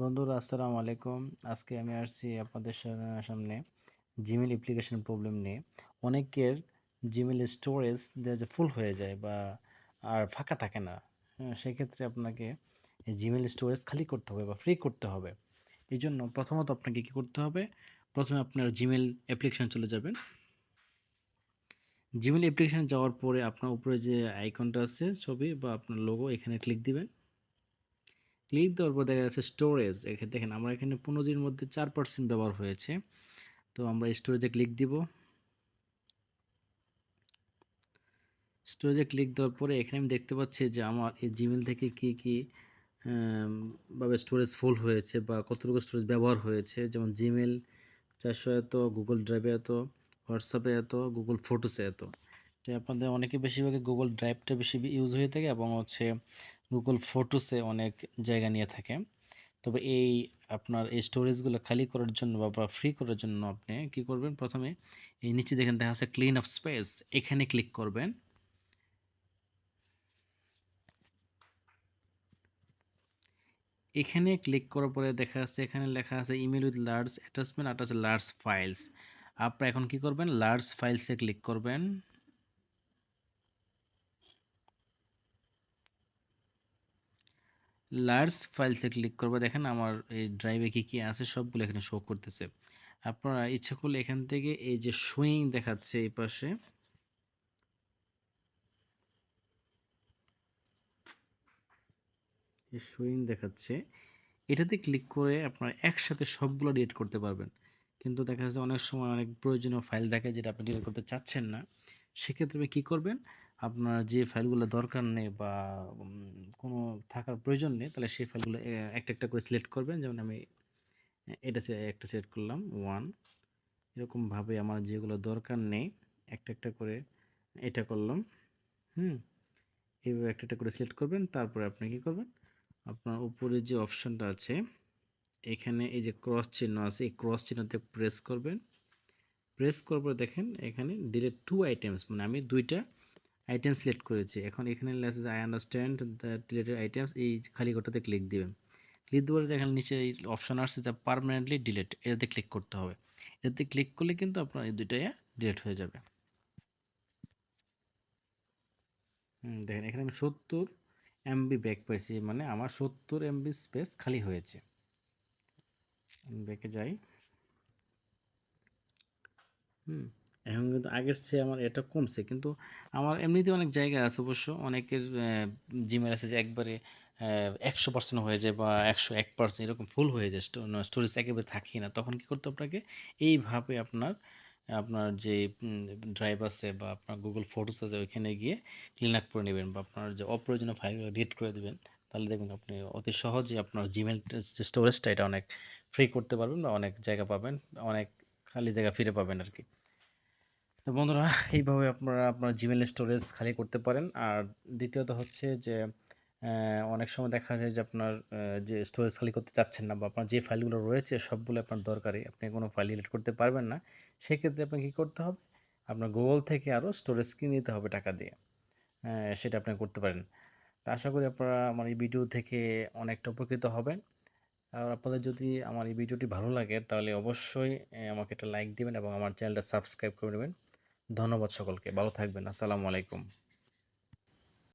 বন্ধুরা আসসালামু আলাইকুম। আজকে আমি আসছি আপনাদের সামনে জিমেইল অ্যাপ্লিকেশন প্রবলেম নিয়ে। অনেকের জিমেইল স্টোরেজ যে ফুল হয়ে যায় বা আর ফাঁকা থাকে না। হ্যাঁ, সেক্ষেত্রে আপনাকে এই জিমেইল স্টোরেজ খালি করতে হবে বা ফ্রি করতে হবে। এই জন্য প্রথমত আপনাকে কী করতে হবে? প্রথমে আপনার জিমেইল অ্যাপ্লিকেশন চলে যাবেন। জিমেইল অ্যাপ্লিকেশন যাওয়ার পরে আপনার উপরে যে আইকনটা আছে ছবি বা আপনার লোগো, এখানে ক্লিক দিবেন। ক্লিক দেওয়ার পর দেখা যাচ্ছে স্টোরেজ। এখানে দেখেন আমার এখানে 15 জিবির মধ্যে 4% ব্যবহার হয়েছে। তো আমরা স্টোরেজে ক্লিক দিব। স্টোরেজে ক্লিক দেওয়ার পরে এখানে আমি দেখতে পাচ্ছি যে আমার এই জিমেইল থেকে কি ভাবে স্টোরেজ ফুল হয়েছে বা কতটুকু স্টোরেজ ব্যবহার হয়েছে। যেমন জিমেইল 400 এত, গুগল ড্রাইভে এত, হোয়াটসঅ্যাপে এত, গুগল ফটোসে এত। তো আপনাদের অনেকে বেশিরভাগই গুগল ড্রাইভটা বেশি ইউজ হয়ে থাকে এবং হচ্ছে গুগল ফটোসে অনেক জায়গা নিয়ে থাকে। তবে এই আপনার এই স্টোরেজগুলো খালি করার জন্য বা ফ্রি করার জন্য আপনি কি করবেন? প্রথমে এই নিচে দেখেন দেখা আছে ক্লিন আপ স্পেস, এখানে ক্লিক করবেন। এখানে ক্লিক করার পরে দেখা যাচ্ছে এখানে লেখা আছে ইমেল উইথ লার্জ অ্যাটাচমেন্ট আর আছে লার্জ ফাইলস। আপনারা এখন কি করবেন? লার্জ ফাইলসে ক্লিক করবেন। লার্জ ফাইলসে ক্লিক করবে, দেখেন আমার এই ড্রাইভে কি আছে সবগুলো এখানে শো করতেছে। আপনারা ইচ্ছা করলে এখান থেকে এই যে শোয়িং দেখাচ্ছে এই পাশে, এই শোয়িং দেখাচ্ছে, এটাতে ক্লিক করে আপনার একসাথে সবগুলো ডিলিট করতে পারবেন। কিন্তু দেখা যাচ্ছে অনেক সময় অনেক প্রয়োজনীয় ফাইল থাকে যেটা আপনি ডিলিট করতে চাচ্ছেন না। সেক্ষেত্রে কি করবেন? আপনার যে ফাইলগুলো দরকার নেই বা কোনো থাকার প্রয়োজন নেই, তাহলে সেই ফাইলগুলো একটা একটা করে সিলেক্ট করবেন। যেমন আমি এটা একটা সিলেক্ট করলাম 1। এরকমভাবে আমার যেগুলো দরকার নেই একটা একটা করে এটা করলাম। হুম, এইভাবে একটা একটা করে সিলেক্ট করবেন। তারপরে আপনি কি করবেন? আপনার উপরে যে অপশনটা আছে এখানে এই যে ক্রস চিহ্ন আছে, এই ক্রস চিহ্নতে প্রেস করবেন। প্রেস করার পর দেখেন এখানে ডিলিট টু আইটেমস, মানে আমি দুইটা আইটেম সিলেক্ট করেছি। এখন এখানে লেখা আছে I understand the deleted items, এই খালি ঘরটাতে ক্লিক দিবেন। ক্লিক দেওয়ার দেখেন নিচে এই অপশন আসছে যা পার্মানেন্টলি ডিলিট, এটাতে ক্লিক করতে হবে। এটাতে ক্লিক করলে কিন্তু আপনার এই দুইটাই ডিলিট হয়ে যাবে। দেখেন এখানে আমি 70 এমবি ব্যাক পাইছি, মানে আমার 70 এমবি স্পেস খালি হয়েছে। আমি ব্যাকে যাই। হুম, এখন কিন্তু আগের চেয়ে আমার এটা কমছে, কিন্তু আমার এমনিতে অনেক জায়গা আছে অবশ্য। অনেকের জিমেল আছে যে একবারে 100% হয়ে যায় বা 101% এরকম ফুল হয়ে যায়, স্টোরেজ একেবারে থাকেই না। তখন কি করতে হবে আপনাকে? এইভাবে আপনার আপনার যে ড্রাইভ আছে বা আপনার গুগল ফটোস আছে ওইখানে গিয়ে ক্লিন আপ করে নেবেন বা আপনার যে অপ্রয়োজনীয় ফাইলগুলো ডিলিট করে দেবেন। তাহলে দেখবেন আপনি অতি সহজে আপনার জিমেল যে স্টোরেজটা এটা অনেক ফ্রি করতে পারবেন বা অনেক জায়গা পাবেন, অনেক খালি জায়গা ফিরে পাবেন আর কি। তো বন্ধুরা, এইভাবে আপনারা আপনার জিমেল স্টোরেজ খালি করতে পারেন। আর দ্বিতীয়ত হচ্ছে যে অনেক সময় দেখা যায় যে আপনার যে স্টোরেজ খালি করতে চাচ্ছেন না বা আপনার যে ফাইলগুলো রয়েছে সবগুলো আপনার দরকারি, আপনি কোনো ফাইল ডিলিট করতে পারবেন না। সেক্ষেত্রে আপনাকে কী করতে হবে? আপনার গুগল থেকে আরও স্টোরেজ কিনে নিতে হবে টাকা দিয়ে। সেটা আপনি করতে পারেন। তো আশা করি আপনারা আমার এই ভিডিও থেকে অনেকটা উপকৃত হবেন। আর আপনাদের যদি আমার এই ভিডিওটি ভালো লাগে তাহলে অবশ্যই আমাকে একটা লাইক দিবেন এবং আমার চ্যানেলটা সাবস্ক্রাইব করে নেবেন। ধন্যবাদ সকলকে। ভালো থাকবেন। আসসালামু আলাইকুম।